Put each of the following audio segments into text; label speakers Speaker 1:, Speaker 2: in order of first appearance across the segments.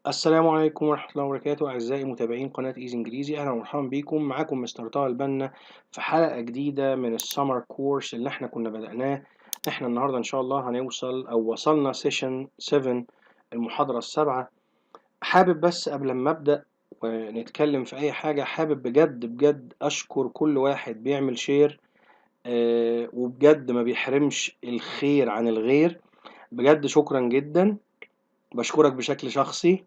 Speaker 1: السلام عليكم ورحمة الله وبركاته أعزائي متابعين قناة إيزي إنجليزي، أهلا ومرحبا بكم. معاكم مستر طه البنا في حلقة جديدة من السمر كورس اللي احنا كنا بدأناه. احنا النهاردة إن شاء الله هنوصل أو وصلنا سيشن 7، المحاضرة السابعة. حابب بس قبل ما أبدأ ونتكلم في أي حاجة، حابب بجد بجد أشكر كل واحد بيعمل شير وبجد ما بيحرمش الخير عن الغير. بجد شكرا جدا، بشكرك بشكل شخصي.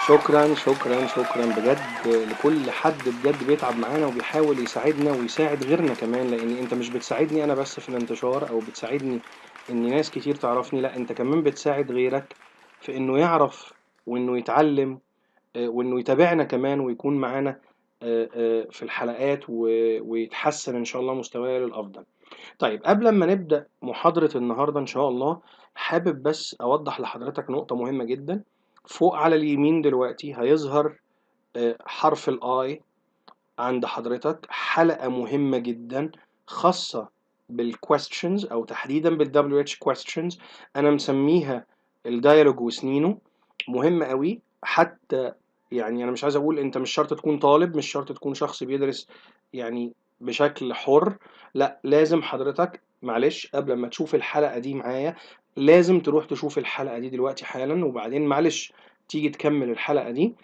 Speaker 1: شكرا شكرا شكرا بجد لكل حد بجد بيتعب معانا وبيحاول يساعدنا ويساعد غيرنا كمان، لان انت مش بتساعدني انا بس في الانتشار او بتساعدني ان ناس كتير تعرفني، لا انت كمان بتساعد غيرك في انه يعرف وانه يتعلم وانه يتابعنا كمان ويكون معانا في الحلقات ويتحسن ان شاء الله مستواه للافضل. طيب قبل ما نبدأ محاضرة النهاردة إن شاء الله، حابب بس أوضح لحضرتك نقطة مهمة جدا. فوق على اليمين دلوقتي هيظهر حرف الآي عند حضرتك، حلقة مهمة جدا خاصة بالquestions أو تحديدا بالWH questions. أنا مسميها الديالوج وسنينه، مهمة قوي. حتى يعني أنا مش عايز أقول أنت مش شرط تكون طالب، مش شرط تكون شخص بيدرس يعني بشكل حر، لا لازم حضرتك معلش قبل ما تشوف الحلقة دي معايا لازم تروح تشوف الحلقة دي دلوقتي حالا، وبعدين معلش تيجي تكمل الحلقة دي،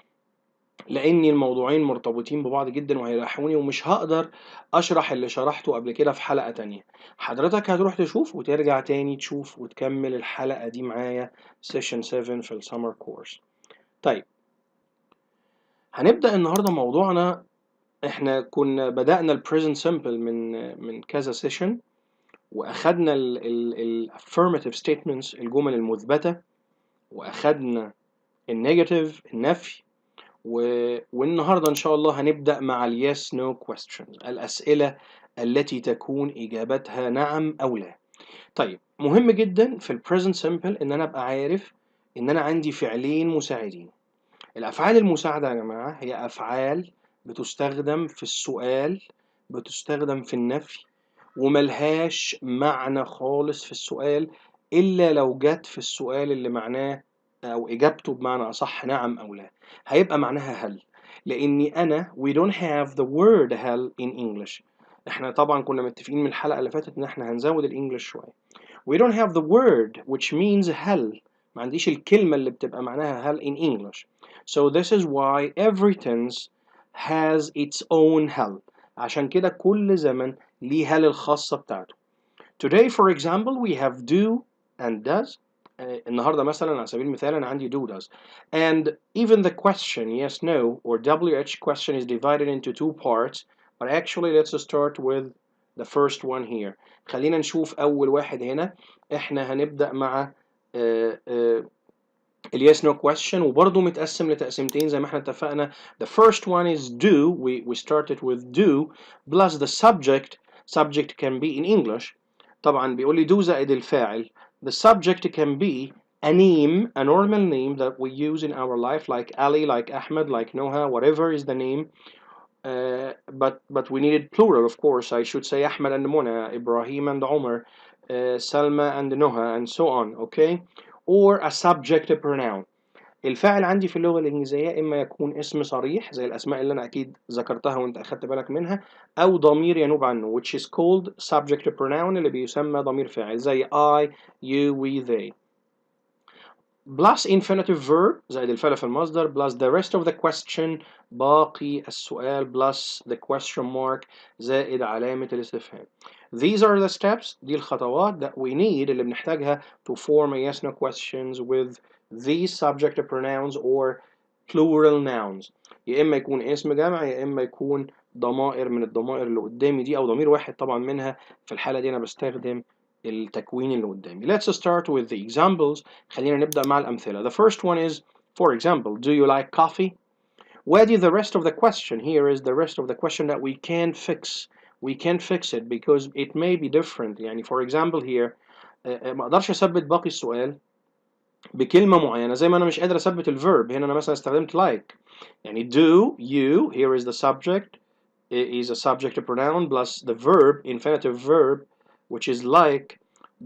Speaker 1: لأن الموضوعين مرتبطين ببعض جدا وهيريحوني ومش هقدر أشرح اللي شرحته قبل كده في حلقة تانية. حضرتك هتروح تشوف وترجع تاني تشوف وتكمل الحلقة دي معايا سيشن 7 في السمر كورس. طيب هنبدأ النهاردة موضوعنا. احنا كنا بدأنا البريزنت سمبل من كذا سيشن، وأخدنا ال affirmative statements الجمل المثبتة، وأخدنا النيجاتيف النفي، والنهاردة إن شاء الله هنبدأ مع ال yes no questions الأسئلة التي تكون إجابتها نعم أو لا. طيب مهم جدا في ال present simple إن أنا أبقى عارف إن أنا عندي فعلين مساعدين. الأفعال المساعدة يا جماعة هي أفعال بتستخدم في السؤال، بتستخدم في النفي، وملهاش معنى خالص في السؤال إلا لو جت في السؤال اللي معناه أو إجابته بمعنى أصح نعم أو لا، هيبقى معناها هل. لأني أنا we don't have the word هل in English. إحنا طبعا كنا متفقين من الحلقة اللي فاتت إن إحنا هنزود الإنجليش شوية. we don't have the word which means هل، ما عنديش الكلمة اللي بتبقى معناها هل in English. So this is why every tense has its own هل. عشان كده كل زمن ليه هل الخاصة بتاعته. Today for example we have do and does. النهاردة مثلا على سبيل المثال أنا عندي do does. And even the question yes no or WH question is divided into two parts. But actually let's start with the first one here. خلينا نشوف أول واحد هنا. إحنا هنبدأ مع ال yes no question، وبرضه متقسم لتقسيمتين زي ما احنا اتفقنا. The first one is do. We started with do plus the subject. Subject can be in English. طبعا بيقول لي do زائد الفاعل. The subject can be a name, a normal name that we use in our life, like Ali, like Ahmed, like Noha, whatever is the name. But we needed plural, of course. I should say Ahmed and Mona, Ibrahim and Omar, Salma and Noha, and so on. Okay, or a subject pronoun. الفاعل عندي في اللغة الإنجليزية إما يكون اسم صريح زي الأسماء اللي أنا أكيد ذكرتها وأنت أخدت بالك منها، أو ضمير ينوب عنه which is called subject pronoun اللي بيسمى ضمير فاعل زي I, you, we, they. plus infinitive verb زائد الفعل في المصدر plus the rest of the question باقي السؤال plus the question mark زائد علامة الاستفهام. These are the steps، دي الخطوات that we need اللي بنحتاجها to form a yes no questions with these subject pronouns or plural nouns. يا إما يكون اسم جمع يا إما يكون ضمائر من الضمائر اللي قدامي دي، أو ضمير واحد طبعا منها. في الحالة دي أنا بستخدم التكوين اللي قدامي. Let's start with the examples. خلينا نبدأ مع الأمثلة. The first one is, for example, do you like coffee? وادي the rest of the question. Here is the rest of the question that we can fix we can't fix it because it may be different. يعني for example here ما اقدرش اثبت باقي السؤال بكلمة معينة زي ما انا مش قادر اثبت الverb. هنا انا مثلا استخدمت like، يعني do you here is the subject is a subject pronoun plus the verb infinitive verb which is like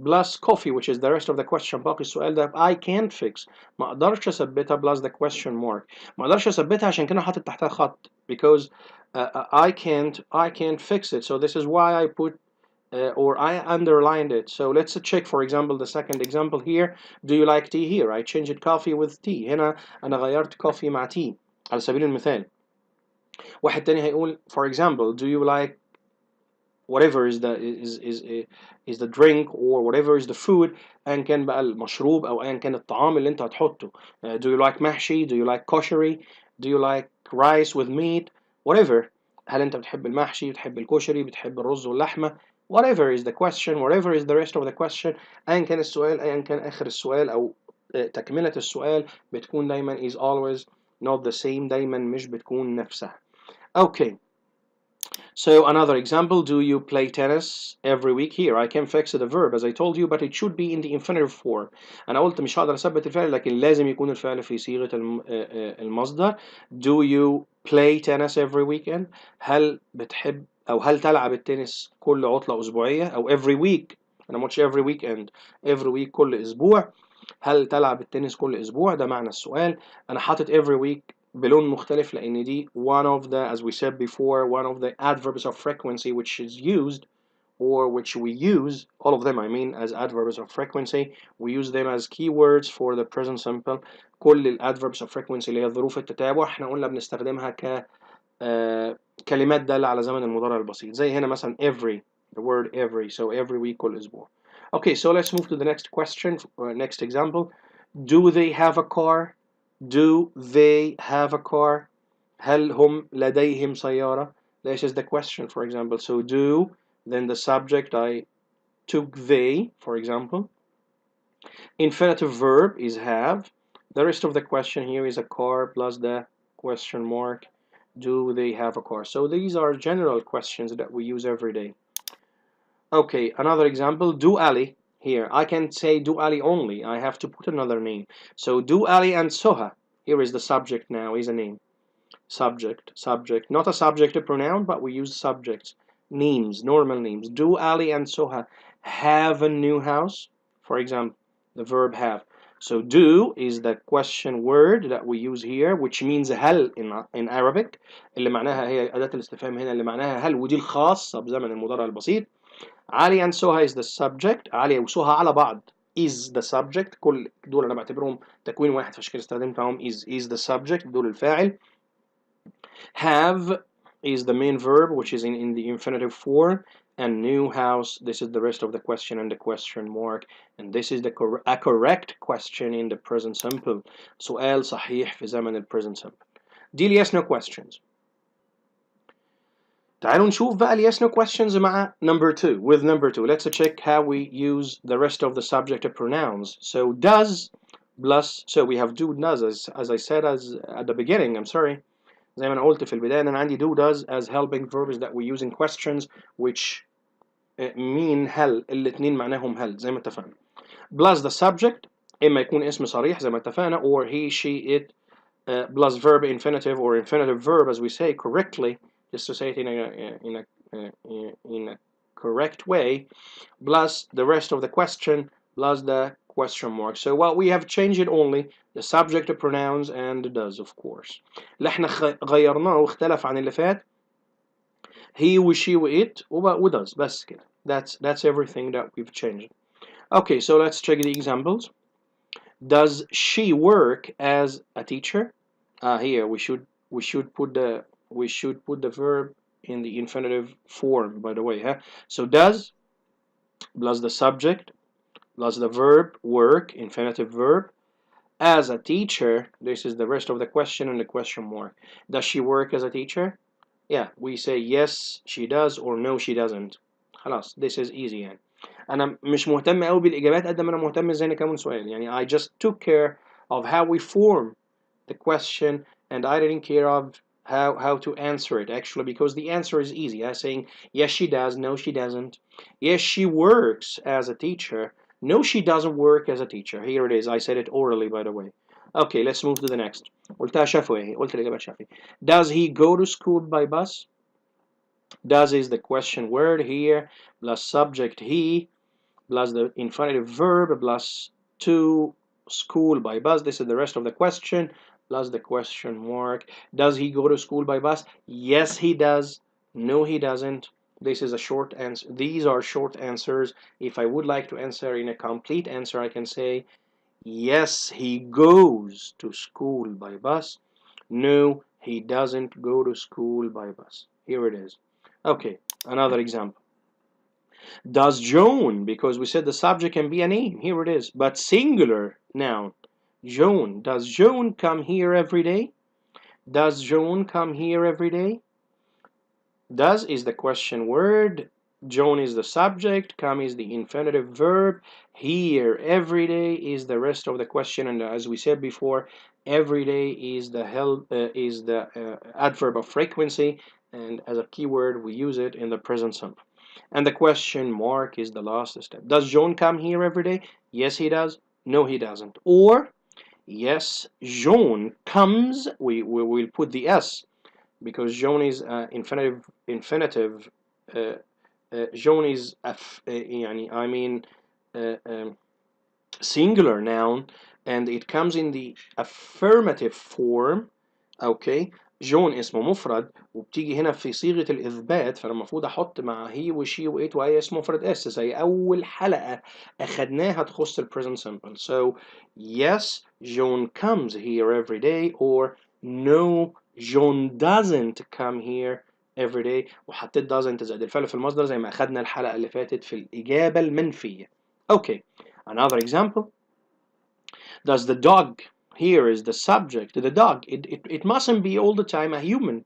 Speaker 1: plus coffee which is the rest of the question. باقي السؤال ده I can't fix، ما اقدرش اثبتها plus the question mark، ما اقدرش اثبتها عشان كده حاطط تحتها خط because I can't fix it, so this is why I put or I underlined it. So let's check for example the second example here. Do you like tea? Here I changed coffee with tea. هنا أنا غيرت coffee مع tea على سبيل المثال. واحد تاني هيقول for example do you like whatever is the drink or whatever is the food، أيا كان بقى المشروب أو أيا كان الطعام اللي أنت هتحطه. Do you like محشي? Do you like كشري? Do you like rice with meat? whatever. هل أنت بتحب المحشي؟ بتحب الكشري؟ بتحب الرز واللحمة؟ whatever is the question, whatever is the rest of the question. أيا كان السؤال، أيا كان آخر السؤال أو تكملة السؤال بتكون دايما is always not the same، دايما مش بتكون نفسها. Okay. So another example, do you play tennis every week? Here I can fix the verb as I told you but it should be in the infinitive form. أنا قلت مش هقدر أثبت الفعل لكن لازم يكون الفعل في صيغة المصدر. Do you play tennis every weekend؟ هل بتحب أو هل تلعب التنس كل عطلة أسبوعية؟ أو every week، أنا ما قلتش every weekend، every week كل أسبوع. هل تلعب التنس كل أسبوع؟ ده معنى السؤال. أنا حاطط every week بلون مختلف لأن دي one of the, as we said before, one of the adverbs of frequency which is used or which we use, all of them I mean as adverbs of frequency. We use them as keywords for the present simple. كل ال adverbs of frequency اللي هي ظروف التتابع احنا قلنا بنستخدمها ك كلمات دالة على زمن المضارع البسيط. زي هنا مثلا every، the word every، so every week كل أسبوع. Okay, so let's move to the next question, next example. Do they have a car? Do they have a car? هل هم لديهم سيارة? This is the question, for example. So do, then the subject, I took they, for example. Infinitive verb is have. The rest of the question here is a car plus the question mark. Do they have a car? So these are general questions that we use every day. Okay, another example. Do Ali. Here, I can't say do Ali only. I have to put another name. So do Ali and Soha. Here is the subject now, is a name. Subject, subject. Not a subjective pronoun, but we use subjects. Names, normal names. Do Ali and Soha have a new house? For example, the verb have. So do is the question word that we use here, which means هل in Arabic. اللي معناها هي أداة الاستفهام هنا اللي معناها هل، ودي الخاصة بزمن المضارع البسيط. علي and Soha is the subject. علي وسوها على بعض is the subject. كل دول أنا بعتبرهم تكوين واحد فعشان كده استخدمت معاهم is the subject، دول الفاعل. Have is the main verb which is in the infinitive form, and new house, this is the rest of the question and the question mark, and this is a correct question in the present simple. سؤال صحيح في زمن ال present simple. دي ال yes no questions. تعالوا نشوف بقى ال yes no questions مع number 2. With number 2 let's check how we use the rest of the subjective pronouns. So does plus, so we have do does as I said as at the beginning, I'm sorry. زي ما أنا قلت في البداية أنا عندي do does as helping verbs that we use in questions which mean هل، الاتنين معناهم هل زي ما اتفقنا. plus the subject إما يكون اسم صريح زي ما اتفقنا or he she it plus verb infinitive or infinitive verb as we say correctly, just to say it in a correct way, plus the rest of the question plus the question mark. So well, we have changed it only the subject of pronouns and the does of course. اللي احنا غيرناه واختلف عن اللي فات he و she و it و does بس كده. That's everything that we've changed. Okay, so let's check the examples. Does she work as a teacher? Here we should put the verb in the infinitive form, by the way, huh? So does plus the subject plus the verb work, infinitive verb, as a teacher. This is the rest of the question and the question mark. Does she work as a teacher? Yeah, we say yes she does or no she doesn't. خلاص, this is easy يعني. أنا مش مهتم قوي بالإجابات قد ما أنا مهتم إزاي نكون سؤال. يعني I just took care of how we form the question and I didn't care of how to answer it actually, because the answer is easy. Saying yes she does, no she doesn't. Yes she works as a teacher, no she doesn't work as a teacher. Here it is. I said it orally, by the way. Okay, let's move to the next. قلتها شفوي، قلت الإجابة شفوي. Does he go to school by bus? Does is the question word here, plus subject he, plus the infinitive verb, plus to school by bus. This is the rest of the question, plus the question mark. Does he go to school by bus? Yes, he does. No, he doesn't. This is a short answer. These are short answers. If I would like to answer in a complete answer, I can say, yes, he goes to school by bus. No, he doesn't go to school by bus. Here it is. Okay, another example. Does Joan, because we said the subject can be a name, here it is, but singular noun. Joan, does Joan come here every day? Does Joan come here every day? Does is the question word, Joan is the subject, come is the infinitive verb, here every day is the rest of the question, and as we said before, every day is the adverb of frequency, and as a keyword we use it in the present simple. And the question mark is the last step. Does John come here every day? Yes, he does. No, he doesn't. Or, yes, John comes. We will put the S because John is infinitive. John is singular noun, and it comes in the affirmative form. Okay. جون اسمه مفرد وبتيجي هنا في صيغة الإثبات، فأنا المفروض أحط مع هي وشي وإت وهي اسم مفرد اس زي أول حلقة أخدناها تخص ال present simple. So yes, John comes here every day, or no, John doesn't come here every day. وحطيت doesn't زائد الفعل في المصدر زي ما أخدنا الحلقة اللي فاتت في الإجابة المنفية. Okay, another example. Does the dog, here is the subject, the dog, it mustn't be all the time a human.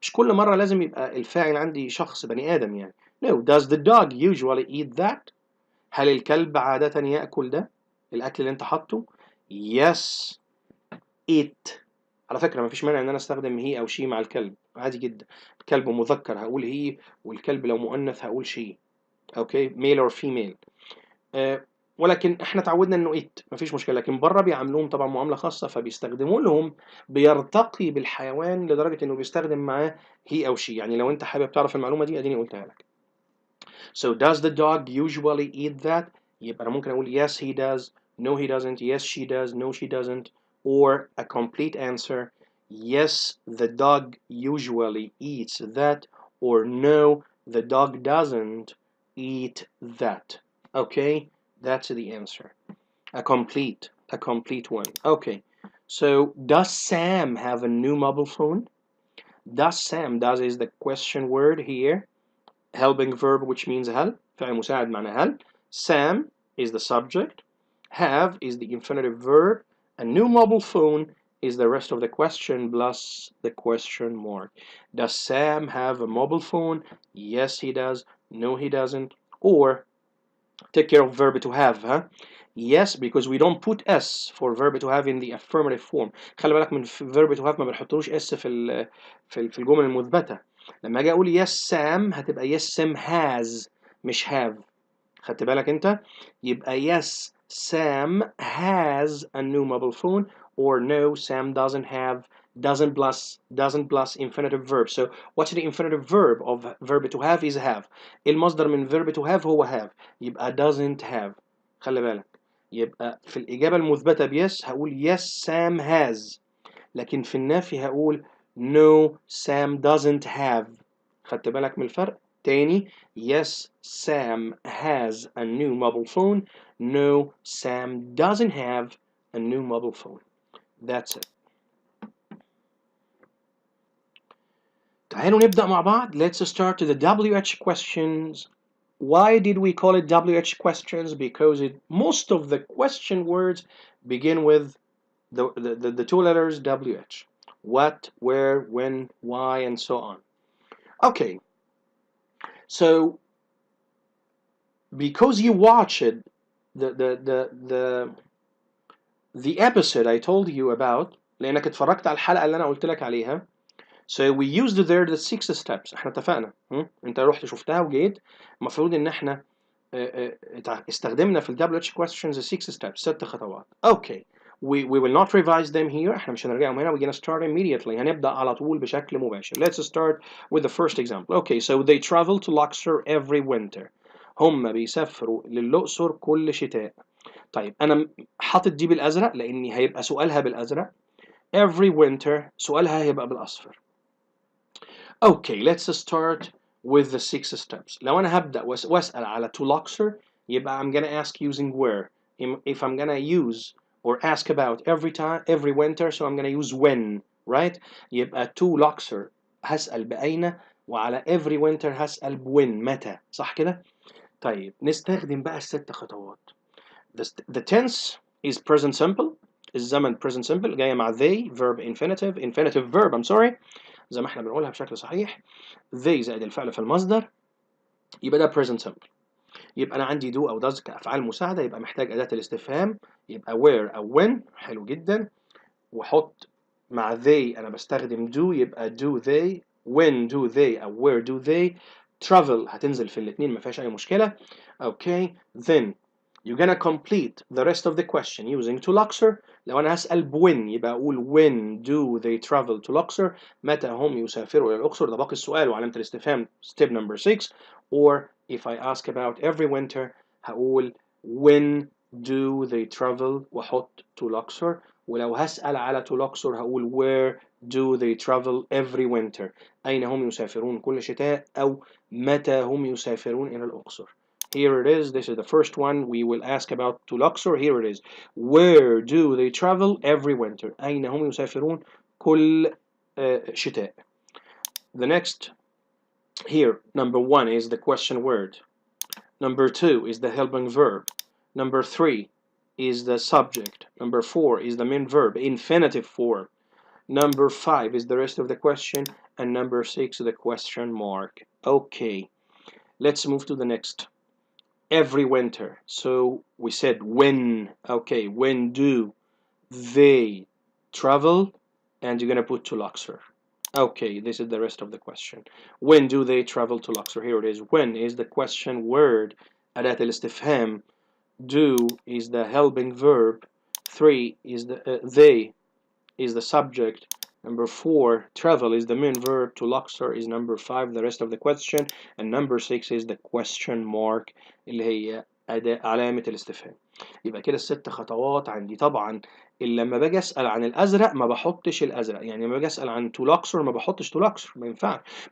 Speaker 1: مش كل مرة لازم يبقى الفاعل عندي شخص بني آدم يعني. No, does the dog usually eat that? هل الكلب عادة يأكل ده؟ الأكل اللي أنت حاطه؟ Yes, it. على فكرة مفيش مانع إن أنا أستخدم هي أو شي مع الكلب، عادي جدا. الكلب مذكر هقول هي، والكلب لو مؤنث هقول شي. أوكي، male or female. ولكن احنا اتعودنا انه ات مفيش مشكله، لكن بره بيعاملوهم طبعا معامله خاصه، فبيستخدموا لهم بيرتقي بالحيوان لدرجه انه بيستخدم معاه هي او شي. يعني لو انت حابب تعرف المعلومه دي اديني قلتها لك. So does the dog usually eat that؟ يبقى انا ممكن اقول yes he does, no he doesn't, yes she does, no she doesn't, or a complete answer, yes the dog usually eats that, or no the dog doesn't eat that. Okay, that's the answer. A complete one. Okay, so does Sam have a new mobile phone? Does Sam, does is the question word here, helping verb which means هل، فعل مساعد معنى هل. Sam is the subject, have is the infinitive verb, a new mobile phone is the rest of the question plus the question mark. Does Sam have a mobile phone? Yes he does, no he doesn't. Or take care of verb to have, huh? Yes, because we don't put s for verb to have in the affirmative form. خلي بالك من verb to have ما بنحطلوش s في الجمل المثبتة. لما اجي اقول yes Sam هتبقى yes Sam has مش have. خدت بالك انت؟ يبقى yes Sam has a new mobile phone, or no Sam doesn't have, doesn't plus infinitive verb. So what's the infinitive verb of verb to have is have. المصدر من verb to have هو have، يبقى doesn't have. خلي بالك، يبقى في الإجابة المثبتة بيس هقول yes Sam has، لكن في النفي هقول no Sam doesn't have. خدت بالك من الفرق؟ تاني، yes Sam has a new mobile phone, no Sam doesn't have a new mobile phone. That's it. تعالوا نبدأ مع بعض. Let's start to the WH questions. Why did we call it WH questions? Because most of the question words begin with the two letters WH. What, where, when, why, and so on. Okay. So because you watched the episode I told you about، لأنك اتفرجت على الحلقة اللي أنا قلت لك عليها. So we used there the 6 steps. احنا اتفقنا. انت رحت شفتها وجيت. المفروض ان احنا استخدمنا في ال WH questions 6 steps 6 خطوات. Okay. We will not revise them here. احنا مش هنرجعهم هنا. We're gonna start immediately. هنبدأ على طول بشكل مباشر. Let's start with the first example. Okay, so they travel to Luxor every winter. هم بيسافروا للأقصر كل شتاء. طيب أنا حاطط دي بالأزرق لأني هيبقى سؤالها بالأزرق. Every winter سؤالها هيبقى بالأصفر. Okay, let's start with the 6 steps. لو أنا هبدأ وأسأل على to Luxor يبقى I'm gonna ask using where. If I'm gonna use or ask about every winter, so I'm gonna use when, right? يبقى to Luxor هسأل بأين، وعلى every winter هسأل بوين متى، صح كده؟ طيب نستخدم بقى ال6 خطوات. The tense is present simple. الزمن present simple جاية مع they verb infinitive verb I'm sorry زي ما احنا بنقولها بشكل صحيح. they زائد الفعل في المصدر يبقى ده present simple. يبقى أنا عندي do أو does كأفعال مساعدة، يبقى محتاج أداة الاستفهام، يبقى where أو when. حلو جدا. وأحط مع they أنا بستخدم do، يبقى do they. when do they أو where do they. travel هتنزل في الاتنين ما فيهاش أي مشكلة. Okay, then you're gonna complete the rest of the question using to Luxor. لو أنا هسأل بوين يبقى أقول when do they travel to Luxor. متى هم يسافروا إلى الأقصر، ده باقي السؤال وعلامة الاستفهام step number 6. Or if I ask about every winter هقول when do they travel وأحط to Luxor. ولو هسأل على to Luxor هقول where do they travel every winter. أين هم يسافرون كل شتاء، أو متى هم يسافرون إلى الأقصر. Here it is. This is the first one we will ask about to Luxor. Here it is. Where do they travel every winter? أين هم يسافرون كل شتاء. The next here, number 1 is the question word. Number 2 is the helping verb. Number 3 is the subject. Number 4 is the main verb, infinitive form. Number 5 is the rest of the question. And number 6 is the question mark. Okay, let's move to the next. Every winter. So we said when. Okay, when do they travel? And you're gonna put to Luxor. Okay, this is the rest of the question. When do they travel to Luxor? Here it is. When is the question word. أداة الاستفهام. Do is the helping verb. 3 is the they is the subject. Number 4, travel is the main verb. To Luxor is number 5, the rest of the question. And number 6 is the question mark اللي هي علامة الاستفهام. يبقى كده ال6 خطوات عندي. طبعا لما باجي اسال عن الازرق ما بحطش الازرق، يعني لما باجي اسال عن تو Luxor ما بحطش تو Luxor. ما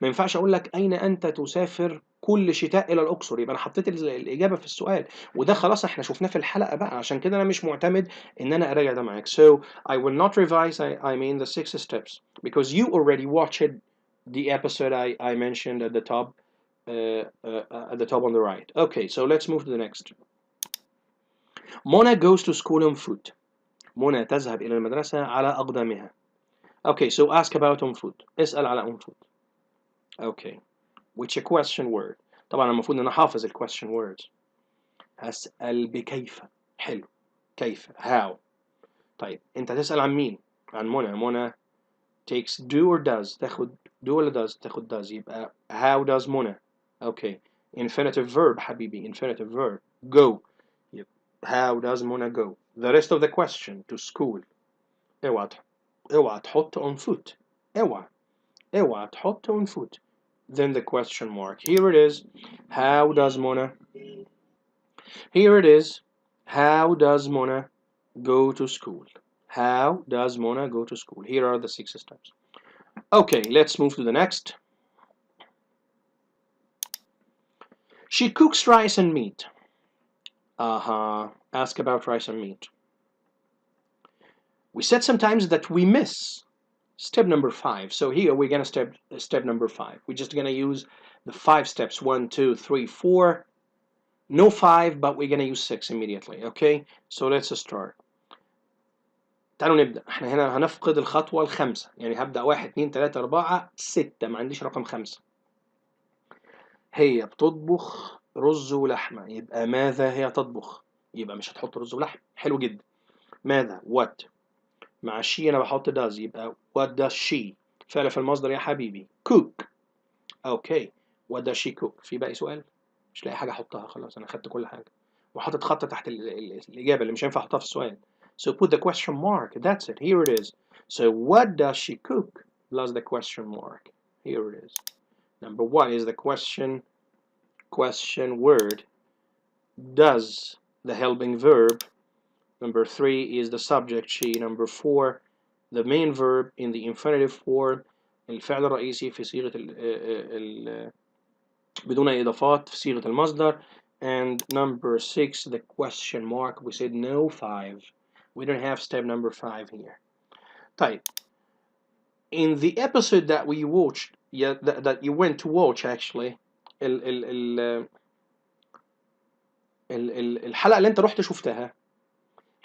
Speaker 1: ينفعش اقول لك اين انت تسافر كل شتاء الى الاقصر، يبقى انا حطيت الاجابه في السؤال، وده خلاص احنا شفناه في الحلقه بقى. عشان كده انا مش معتمد ان انا اراجع ده معاك. So I will not revise I mean the 6 steps because you already watched the episode I mentioned at the top on the right. Okay, so let's move to the next. Mona goes to school on foot. منى تذهب إلى المدرسة على أقدامها. Okay, so ask about on foot. اسأل على on foot. Okay, which a question word. طبعا المفروض إن أنا حافظ ال question words. هسأل بكيف. حلو. كيف. How. طيب أنت تسأل عن مين؟ عن منى. منى takes do or does. تاخد do ولا does؟ تاخد does. يبقى how does منى. Okay, infinitive verb حبيبي. Infinitive verb. Go. يبقى how does منى go. The rest of the question to school. اوعى تحط on foot. اوعى تحط on foot. Then the question mark. Here it is. How does Mona? Here it is. How does Mona go to school? How does Mona go to school? Here are the 6 steps. Okay, let's move to the next. She cooks rice and meat. Ask about rice and meat. We said sometimes that we miss step number 5. So here we're gonna step number 5. We're just gonna use the 5 steps. 1, 2, 3, 4. No 5, but we're gonna use 6 immediately. Okay, so let's start. تعالوا نبدأ. احنا هنا هنفقد الخطوة ال5، يعني هبدأ 1 2 3 4 6، ما عنديش رقم 5. هي بتطبخ رز ولحمة، يبقى ماذا هي تطبخ؟ يبقى مش هتحط رز ولحمة. حلو جدا. ماذا what. مع she أنا بحط does، يبقى what does she. فعل في المصدر يا حبيبي. cook. اوكي. what does she cook؟ في باقي سؤال؟ مش لاقي حاجة احطها، خلاص انا خدت كل حاجة وحاطط خط تحت الإجابة اللي مش هينفع احطها في السؤال. So put the question mark. That's it. Here it is. So what does she cook? Plus the question mark. Here it is. Number one is the question word. Does, the helping verb. Number three is the subject she. Number four, the main verb in the infinitive form. الفعل الرئيسي في صيغة بدون أي إضافات في صيغة المصدر. And number six, the question mark. We said no five. We don't have step number 5 here. طيب. In the episode that we watched, yeah, that you went to watch actually, الحلقة اللي أنت رحت شفتها،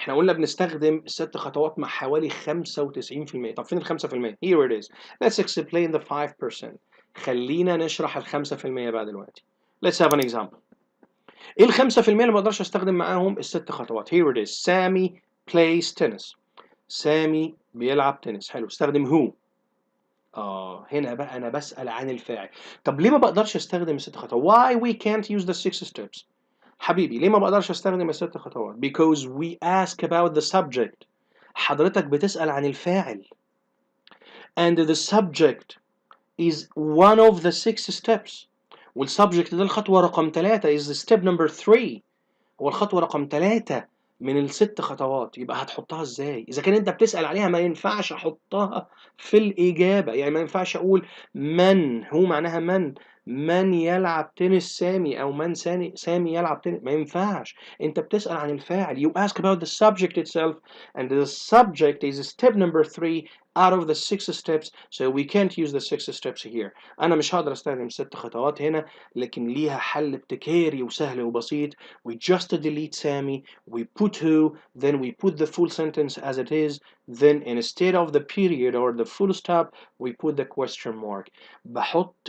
Speaker 1: احنا قلنا بنستخدم الست خطوات مع حوالي 95%. طب فين ال 5%؟ Here it is. Let's explain the 5%. خلينا نشرح ال 5% بقى دلوقتي. Let's have an example. ايه ال 5% اللي ما اقدرش استخدم معاهم الست خطوات؟ Here it is. سامي plays tennis. سامي بيلعب تنس. حلو. استخدم who. هنا بقى انا بسأل عن الفاعل. طب ليه ما بقدرش استخدم الست خطوات؟ Why we can't use the 6 steps؟ حبيبي ليه ما بقدرش استخدم الست خطوات؟ Because we ask about the subject. حضرتك بتسأل عن الفاعل. And the subject is one of the 6 steps. والسبجكت ده الخطوة رقم 3 is step number 3. هو الخطوة رقم 3 من الست خطوات. يبقى هتحطها ازاي؟ إذا كان أنت بتسأل عليها ما ينفعش أحطها في الإجابة. يعني ما ينفعش أقول من، هو معناها من يلعب تنس سامي، أو من سامي يلعب تنس. ما ينفعش. أنت بتسأل عن الفاعل. You ask about the subject itself, and the subject is step number 3 out of the 6 steps, so we can't use the 6 steps here. أنا مش هقدر أستخدم 6 خطوات هنا، لكن ليها حل ابتكاري وسهل وبسيط. We just delete Sammy, we put who, then we put the full sentence as it is, then instead of the period or the full stop, we put the question mark.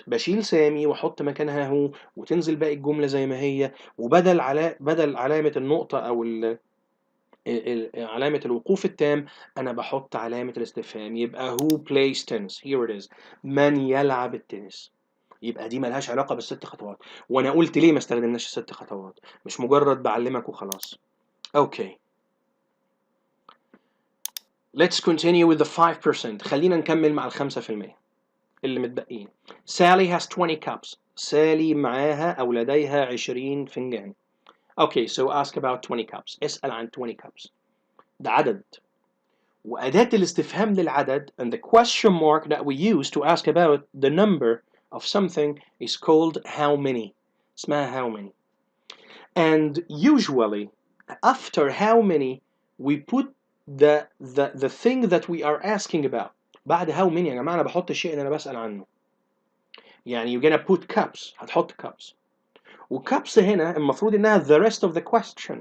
Speaker 1: بشيل سامي واحط مكانها هو، وتنزل باقي الجملة زي ما هي، وبدل بدل علامة النقطة أو علامة الوقوف التام أنا بحط علامة الاستفهام. يبقى who plays tennis. Here it is. من يلعب التنس. يبقى دي ملهاش علاقة بالست خطوات. وانا قلت ليه ما استخدمناش الست خطوات؟ مش مجرد بعلمك وخلاص. اوكي. Let's continue with the 5%. خلينا نكمل مع ال 5% اللي متبقين. Sally has 20 cups. سالي معاها أو لديها 20 فنجان. Okay, so ask about 20 cups. اسأل عن 20 cups. ده عدد. وأداة الاستفهام للعدد and the question mark that we use to ask about the number of something is called how many. اسمها how many. And usually after how many we put the thing that we are asking about. بعد how many يا جماعة أنا بحط الشيء اللي أنا بسأل عنه. يعني you're gonna put cups. هتحط cups. وcups هنا المفروض إنها the rest of the question.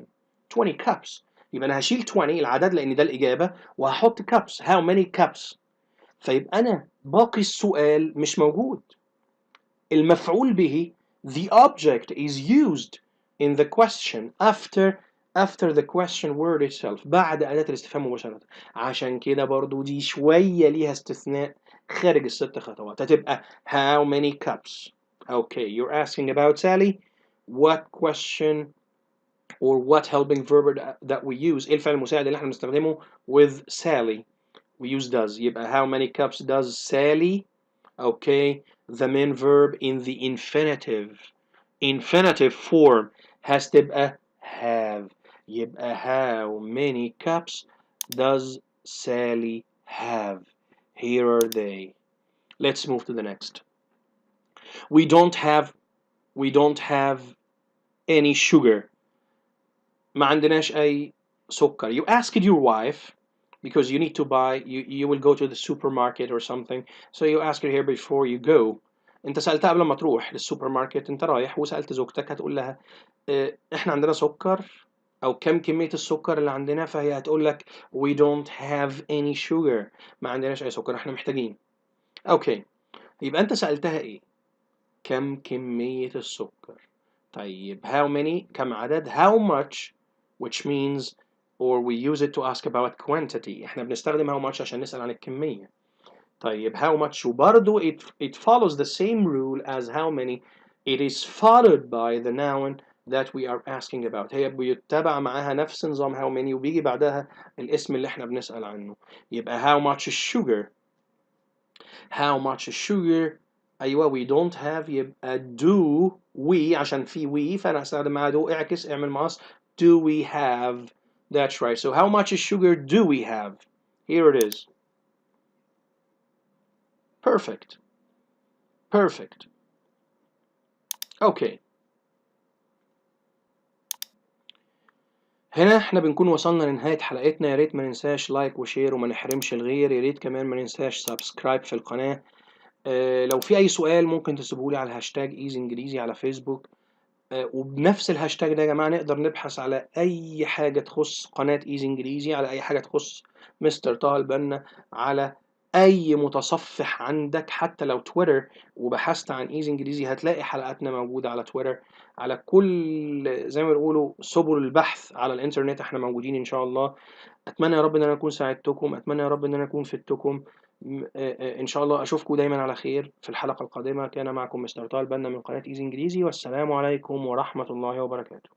Speaker 1: 20 cups. يبقى أنا هشيل 20 العدد لأن ده الإجابة وهحط cups. How many cups؟ فيبقى أنا باقي السؤال مش موجود. المفعول به the object is used in the question after the question word itself. بعد أداة الاستفهام مباشرة. عشان كده برضو دي شوية ليها استثناء خارج الست خطوات. هتبقى how many cups. Okay, you're asking about Sally. What question or what helping verb that we use. إيه الفعل المساعد اللي احنا بنستخدمه with Sally. We use does. يبقى how many cups does Sally. Okay, the main verb in the infinitive form has تبقى have. يبقى how many cups does Sally have? Here are they. Let's move to the next. We don't have any sugar. ما عندناش أي سكر. You asked your wife because you need to buy, you will go to the supermarket or something, so you ask her here before you go. انت سألتها قبل ما تروح للسوبر ماركت. انت رايح وسألت زوجتك هتقول لها احنا عندنا سكر او كم كمية السكر اللي عندنا، فهي هتقول لك we don't have any sugar. ما عندناش اي سكر، احنا محتاجين. اوكي. يبقى انت سألتها ايه؟ كم كمية السكر. طيب how many كم عدد. how much which means or we use it to ask about quantity. احنا بنستخدم how much عشان نسأل عن الكمية. طيب how much وبرضه it follows the same rule as how many. It is followed by the noun that we are asking about. هي بيتبع معاها نفس نظام how many وبيجي بعدها الاسم اللي احنا بنسأل عنه. يبقى how much sugar. How much sugar. أيوة we don't have. يبقى do we عشان في we فأنا هستخدم معاها do. اعكس اعمل مقص. Do we have. That's right. So how much sugar do we have? Here it is. Perfect. Perfect. Okay. هنا احنا بنكون وصلنا لنهاية حلقتنا. يا ريت ما ننساش لايك وشير وما نحرمش الغير. يا ريت كمان ما ننساش سبسكرايب في القناة. لو في أي سؤال ممكن تسيبهولي على الهاشتاج إيزي إنجليزي على فيسبوك. وبنفس الهاشتاج ده يا جماعة نقدر نبحث على أي حاجة تخص قناة إيزي إنجليزي، على أي حاجة تخص مستر طه البنا، على أي متصفح عندك، حتى لو تويتر وبحثت عن إيزي إنجليزي هتلاقي حلقاتنا موجودة على تويتر. على كل زي ما بيقولوا سبل البحث على الإنترنت احنا موجودين إن شاء الله. أتمنى يا رب إن أنا أكون ساعدتكم، أتمنى يا رب إن أنا أكون فدتكم. إن شاء الله أشوفكم دايما على خير في الحلقة القادمة. كان معكم مستر طه البنا من قناة إيزي إنجليزي، والسلام عليكم ورحمة الله وبركاته.